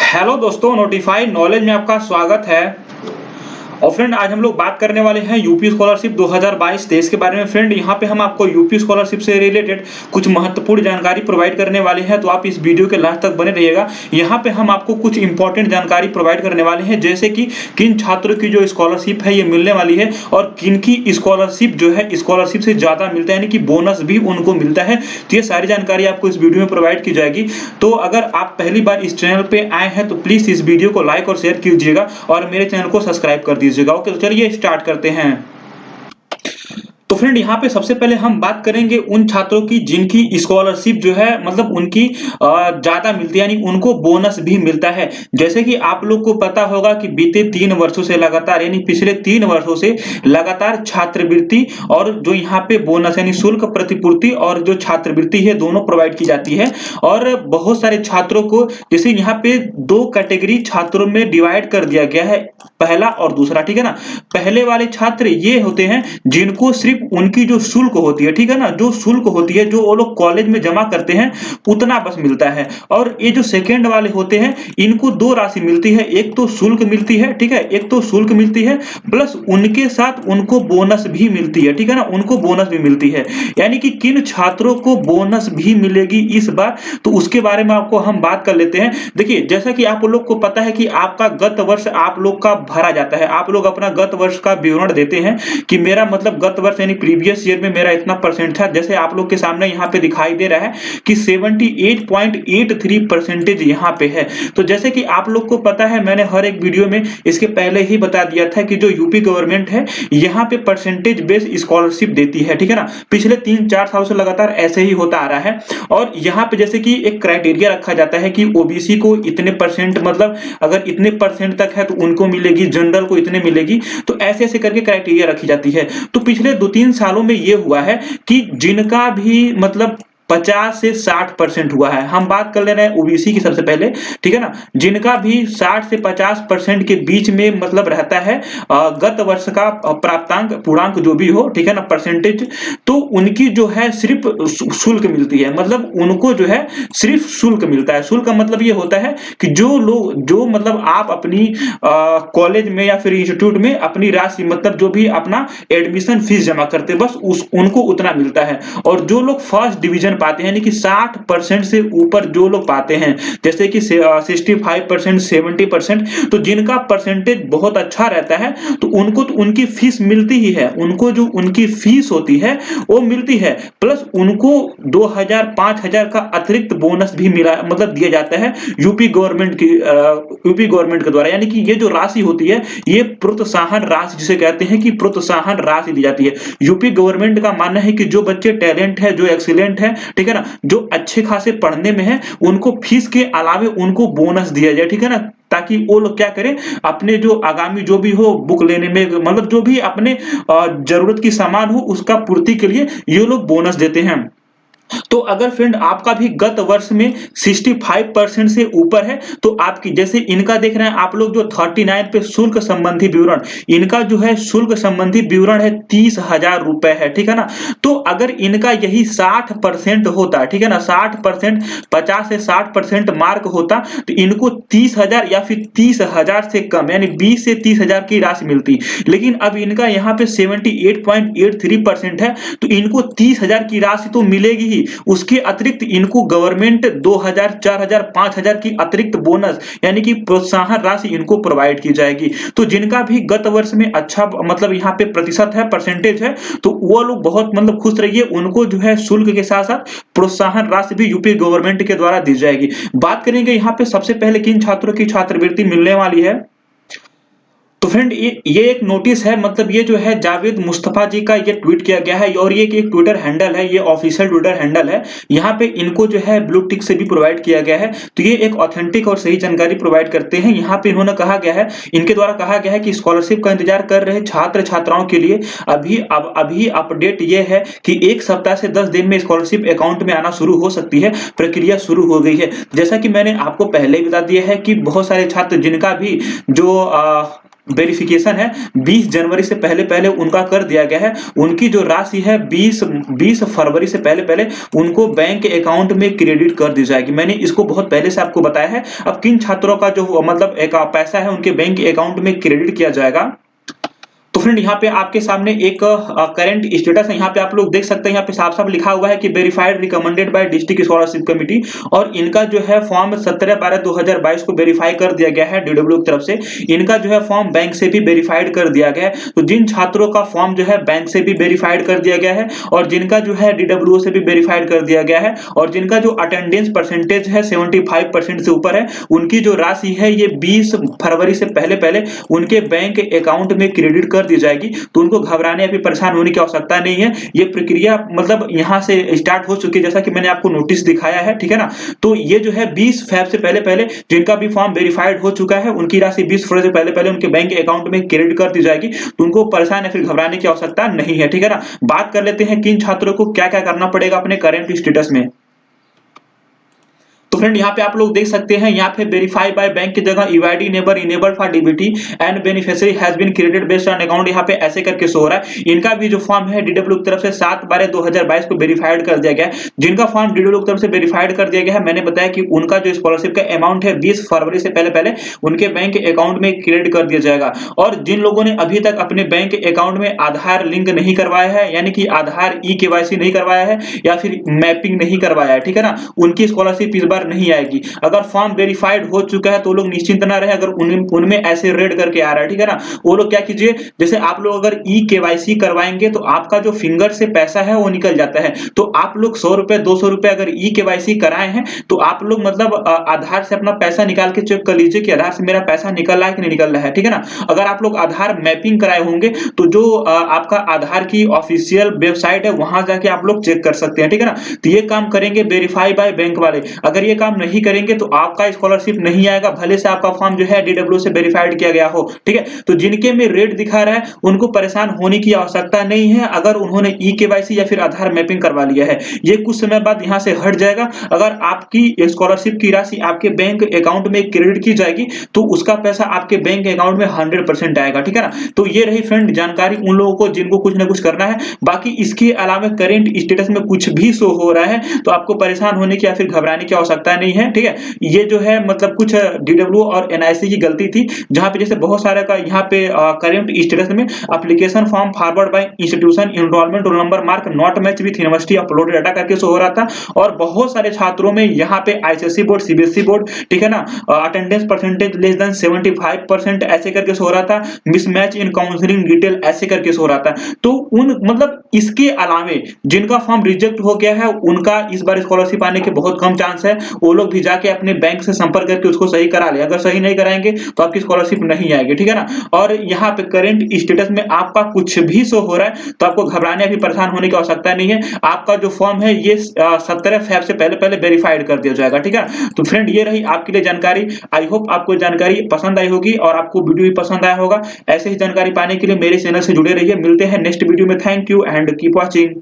Hello दोस्तों, notified knowledge में आपका स्वागत है। और फ्रेंड, आज हम लोग बात करने वाले हैं यूपी स्कॉलरशिप 2022-23 के बारे में। फ्रेंड, यहाँ पे हम आपको यूपी स्कॉलरशिप से रिलेटेड कुछ महत्वपूर्ण जानकारी प्रोवाइड करने वाले हैं, तो आप इस वीडियो के लास्ट तक बने रहिएगा। यहाँ पे हम आपको कुछ इंपॉर्टेंट जानकारी प्रोवाइड करने वाले हैं, जैसे कि किन छात्रों की जो स्कॉलरशिप है ये मिलने वाली है और किन की स्कॉलरशिप जो है स्कॉलरशिप से ज्यादा मिलता है, यानी कि बोनस भी उनको मिलता है। तो ये सारी जानकारी आपको इस वीडियो में प्रोवाइड की जाएगी। तो अगर आप पहली बार इस चैनल पे आए हैं तो प्लीज इस वीडियो को लाइक और शेयर कीजिएगा और मेरे चैनल को सब्सक्राइब कर दीजिएगा। ओके, तो चलिए स्टार्ट करते हैं। तो फ्रेंड, यहाँ पे सबसे पहले हम बात करेंगे उन छात्रों की जिनकी स्कॉलरशिप जो है मतलब उनकी ज्यादा मिलती है, यानी उनको बोनस भी मिलता है। जैसे कि आप लोग को पता होगा कि बीते 3 वर्षों से लगातार, यानी पिछले 3 वर्षों से लगातार छात्रवृत्ति और जो यहाँ पे बोनस यानी शुल्क प्रतिपूर्ति और जो छात्रवृत्ति है दोनों प्रोवाइड की जाती है। और बहुत सारे छात्रों को, जैसे यहाँ पे 2 कैटेगरी छात्रों में डिवाइड कर दिया गया है, पहला और दूसरा, ठीक है ना। पहले वाले छात्र ये होते हैं जिनको सिर्फ उनकी जो शुल्क होती है, ठीक है ना, जो शुल्क होती है जो वो लोग कॉलेज में जमा करते हैं उतना बस मिलता है। और ये जो सेकेंड वाले होते हैं इनको 2 राशि मिलती है, एक तो शुल्क मिलती है, ठीक है, एक तो शुल्क मिलती है प्लस उनके साथ उनको बोनस भी मिलती है, ठीक है ना, उनको बोनस भी मिलती है। यानी कि किन छात्रों को बोनस भी मिलेगी इस बार, तो उसके बारे में आपको हम बात कर लेते हैं। देखिए, जैसा कि आप लोग को पता है कि आपका गत वर्ष आप लोग का भरा जाता है, आप लोग अपना गत वर्ष का विवरण देते हैं कि मेरा मतलब गत वर्ष यानी प्रीवियस ईयर में मेरा इतना परसेंट था। जैसे आप लोग के सामने यहाँ पे दिखाई दे रहा है कि 78.83% यहाँ पे है। तो जैसे कि आप लोग को पता है, मैंने हर एक वीडियो में इसके पहले ही बता दिया था कि जो यूपी गवर्नमेंट है यहाँ पे परसेंटेज बेस्ड स्कॉलरशिप देती है, ठीक है ना। पिछले 3-4 साल से लगातार ऐसे ही होता आ रहा है। और यहाँ पे जैसे कि एक क्राइटेरिया रखा जाता है कि ओबीसी को इतने परसेंट, मतलब अगर इतने परसेंट तक है तो उनको मिलेगी, जनरल को इतने मिलेगी, तो ऐसे ऐसे करके क्राइटेरिया रखी जाती है। तो पिछले 2-3 सालों में ये हुआ है कि जिनका भी मतलब 50 से 60% हुआ है, हम बात कर ले रहे हैं ओबीसी की सबसे पहले, ठीक है ना, जिनका भी 60 से 50% के बीच में मतलब रहता है गत वर्ष का प्राप्तांक पूर्णांक जो भी हो, ठीक है ना, परसेंटेज, तो उनकी जो है सिर्फ शुल्क मिलती है। मतलब उनको जो है सिर्फ शुल्क मिलता है। शुल्क का मतलब ये होता है कि जो लोग जो मतलब आप अपनी कॉलेज में या फिर इंस्टीट्यूट में अपनी राशि मतलब जो भी अपना एडमिशन फीस जमा करते हैं बस उनको उतना मिलता है। और जो लोग फर्स्ट डिवीजन पाते हैं, यानी कि 60% से ऊपर जो लोग पाते हैं, जैसे कि 65%, 70%, तो जिनका परसेंटेज बहुत अच्छा रहता है तो उनको तो उनकी फीस मिलती ही है, उनको जो उनकी फीस होती है वो मिलती है, प्लस उनको 2000-5000 का अतिरिक्त बोनस भी मिला मतलब दिया जाता है यूपी गवर्नमेंट के द्वारा। यानी कि ये जो राशि होती है ये प्रोत्साहन राशि जिसे कहते हैं कि प्रोत्साहन राशि दी जाती है। यूपी गवर्नमेंट का मानना है कि जो बच्चे टैलेंट है, जो एक्सीलेंट है, ठीक है ना, जो अच्छे खासे पढ़ने में है, उनको फीस के अलावे उनको बोनस दिया जाए, ठीक है ना, ताकि वो लोग क्या करें, अपने जो आगामी जो भी हो बुक लेने में, मतलब जो भी अपने जरूरत की सामान हो उसका पूर्ति के लिए ये लोग बोनस देते हैं। तो अगर फ्रेंड आपका भी गत वर्ष में 65% से ऊपर है तो आपकी, जैसे इनका देख रहे हैं आप लोग जो 39 पे शुल्क संबंधी विवरण, इनका जो है शुल्क संबंधी विवरण है 30,000 रुपए है, ठीक है ना। तो अगर इनका यही 60% होता, ठीक है ना, 60%, 50 से 60% मार्क होता तो इनको 30,000 या फिर 30,000 से कम यानी 20 से 30,000 की राशि मिलती। लेकिन अब इनका यहाँ पे 78.83% है तो इनको 30,000 की राशि तो मिलेगी ही, उसके अतिरिक्त इनको गवर्नमेंट 2,000, 4,000, 5,000 की अतिरिक्त बोनस यानी कि प्रोत्साहन राशि इनको प्रोवाइड की जाएगी। तो जिनका भी गत वर्ष में अच्छा मतलब यहाँ पे प्रतिशत है, परसेंटेज है, तो वो लोग बहुत मतलब खुश रहिए, उनको जो है शुल्क के साथ साथ प्रोत्साहन राशि भी यूपी गवर्नमेंट के द्वारा दी जाएगी। बात करेंगे यहाँ पे सबसे पहले किन छात्रों की छात्रवृत्ति मिलने वाली है। तो फ्रेंड, ये एक नोटिस है, मतलब ये जो है जावेद मुस्तफा जी का ये ट्वीट किया गया है और ये एक ट्विटर हैंडल है, ये ऑफिशियल ट्विटर हैंडल है। यहाँ पे इनको जो है ब्लू टिक से भी प्रोवाइड किया गया है, तो ये एक ऑथेंटिक और सही जानकारी प्रोवाइड करते हैं। यहाँ पे इन्होंने कहा गया है, इनके द्वारा कहा गया है कि स्कॉलरशिप का इंतजार कर रहे छात्र छात्राओं के लिए अभी अपडेट ये है कि 1 सप्ताह से 10 दिन में स्कॉलरशिप अकाउंट में आना शुरू हो सकती है, प्रक्रिया शुरू हो गई है। जैसा कि मैंने आपको पहले ही बता दिया है कि बहुत सारे छात्र जिनका भी जो वेरिफिकेशन है 20 जनवरी से पहले पहले उनका कर दिया गया है। उनकी जो राशि है 20 फरवरी से पहले पहले उनको बैंक अकाउंट में क्रेडिट कर दी जाएगी। मैंने इसको बहुत पहले से आपको बताया है। अब किन छात्रों का जो मतलब एक पैसा है उनके बैंक अकाउंट में क्रेडिट किया जाएगा। तो फ्रेंड यहाँ पे आपके सामने एक करंट स्टेटस है। यहाँ पे आप लोग देख सकते हैं, यहाँ पे साफ साफ लिखा हुआ है कि verified recommended by district scholarship committee, और इनका जो है फॉर्म 17/12/2022 को वेरीफाई कर दिया गया है डीडब्ल्यू की तरफ से। इनका जो है फॉर्म बैंक से भी वेरीफाइड कर दिया गया है। तो जिन छात्रों का फॉर्म जो है बैंक से भी वेरीफाइड कर दिया गया है और जिनका जो है डीडब्ल्यू से भी वेरीफाइड कर दिया गया है और जिनका जो अटेंडेंस परसेंटेज है 75% से ऊपर है, उनकी जो राशि है ये 20 फरवरी से पहले पहले उनके बैंक अकाउंट में क्रेडिट कर दी जाएगी। तो उनको घबराने या फिर परेशान होने की आवश्यकता नहीं है। ये प्रक्रिया मतलब यहां से स्टार्ट हो चुकी है, जैसा कि मैंने आपको नोटिस दिखाया है, ठीक है ना। तो ये जो है 20 फरवरी से पहले पहले जिनका भी फॉर्म वेरीफाइड हो चुका है उनकी राशि 20 फरवरी से पहले पहले उनके बैंक अकाउंट में क्रेडिट कर दी जाएगी। तो उनको परेशान या फिर घबराने की आवश्यकता नहीं है, ठीक है ना। बात कर लेते हैं किन छात्रों को क्या क्या करना पड़ेगा अपने करंट स्टेटस में। तो फ्रेंड यहाँ पे आप लोग देख सकते हैं, यहाँ पे वेरीफाई बाय बैंक की जगह UID number enabled for DBT and beneficiary has been created based on account, यहाँ पे ऐसे करके शो हो रहा है। इनका भी जो फॉर्म है डीडब्ल्यू की तरफ से 7/12/2022 को वेरीफाइड कर दिया गया है। जिनका फॉर्म डीडब्ल्यू की तरफ से वेरीफाइड कर दिया गया है, मैंने बताया कि उनका जो स्कॉलरशिप का अमाउंट है 20 फरवरी से पहले पहले उनके बैंक अकाउंट में क्रेडिट कर दिया जाएगा। और जिन लोगों ने अभी तक अपने बैंक अकाउंट में आधार लिंक नहीं करवाया है, यानी कि आधार ई-केवाईसी नहीं करवाया है या फिर मैपिंग नहीं करवाया है, ठीक है ना, उनकी स्कॉलरशिप इस बार नहीं आएगी। अगर फॉर्म वेरीफाइड हो चुका है तो लोग निश्चिंत ना रहे, अगर उनमें ऐसे रेड करके आ रहा है, ठीक है ना, वो लोग क्या कीजिए, जैसे आप लोग अगर ई-केवाईसी करवाएंगे तो आपका जो फिंगर से पैसा है वो निकल जाता है। तो आप लोग 100 रुपए 200 रुपए अगर ई-केवाईसी कराए हैं तो आप लोग मतलब आधार से अपना पैसा निकाल के चेक कर लीजिए कि आधार से मेरा पैसा निकल रहा है कि नहीं निकल रहा है, ठीक है ना। अगर आप लोग आधार मैपिंग कराए होंगे तो जो आपका आधार की ऑफिशियल वेबसाइट है वहां जाके आप लोग चेक कर सकते हैं, ठीक है ना। तो ये काम करेंगे वेरीफाई बाय बैंक वाले। अगर ये काम नहीं करेंगे तो आपका स्कॉलरशिप नहीं आएगा, भले से आपका फॉर्म जो है डीडब्ल्यू से वेरीफाइड किया गया हो, ठीक है। तो जिनके में रेड दिखा रहा है उनको परेशान होने की आवश्यकता नहीं है, अगर उन्होंने ई-केवाईसी या फिर आधार मैपिंग करवा लिया है। ये कुछ समय बाद यहां से हट जाएगा। अगर आपकी स्कॉलरशिप की राशि आपके बैंक अकाउंट में क्रेडिट की जाएगी तो उसका पैसा आपके बैंक अकाउंट में 100% आएगा, ठीक है ना। तो ये रही फ्रेंड जानकारी उन लोगों को जिनको कुछ ना कुछ करना है। बाकी इसके अलावा करंट स्टेटस में कुछ भी शो हो रहा है तो आपको परेशान होने की या फिर घबराने की आवश्यकता नहीं है, ठीक है। ये जो है मतलब कुछ डीडब्ल्यू और एनआईसी की गलती थी, जहां पे जैसे बहुत सारे का यहाँ पे करंट स्टेटस में application form forward bye institution enrolment roll number mark not match with university uploaded data करके शो हो रहा था। और बहुत सारे छात्रों में यहाँ पे आईसीएसई बोर्ड सीबीएसई बोर्ड, ठीक है ना, अटेंडेंस परसेंटेज लेस देन 75% ऐसे करके शो हो रहा था। मिसमैच इन काउंसलिंग डिटेल ऐसे करके शो हो रहा था। तो उन मतलब इसके अलावे जिनका फॉर्म रिजेक्ट हो गया है उनका इस बार स्कॉलरशिप आने के बहुत कम चांस है। वो लोग भी जाके अपने बैंक से संपर्क करके उसको सही करा ले। अगर सही नहीं कराएंगे तो आपकी स्कॉलरशिप नहीं आएगी, ठीक है ना। और यहाँ पे करंट स्टेटस में आपका कुछ भी शो हो रहा है तो आपको घबराने या फिर परेशान होने की आवश्यकता नहीं है। आपका जो फॉर्म है ये 17 फरवरी से पहले पहले वेरीफाइड कर दिया जाएगा, ठीक है। तो फ्रेंड ये रही आपके लिए जानकारी। आई होप आपको जानकारी पसंद आई होगी और आपको वीडियो भी पसंद आया होगा। ऐसे ही जानकारी पाने के लिए मेरे चैनल से जुड़े रहिए। मिलते हैं नेक्स्ट वीडियो में। Thank you and keep watching.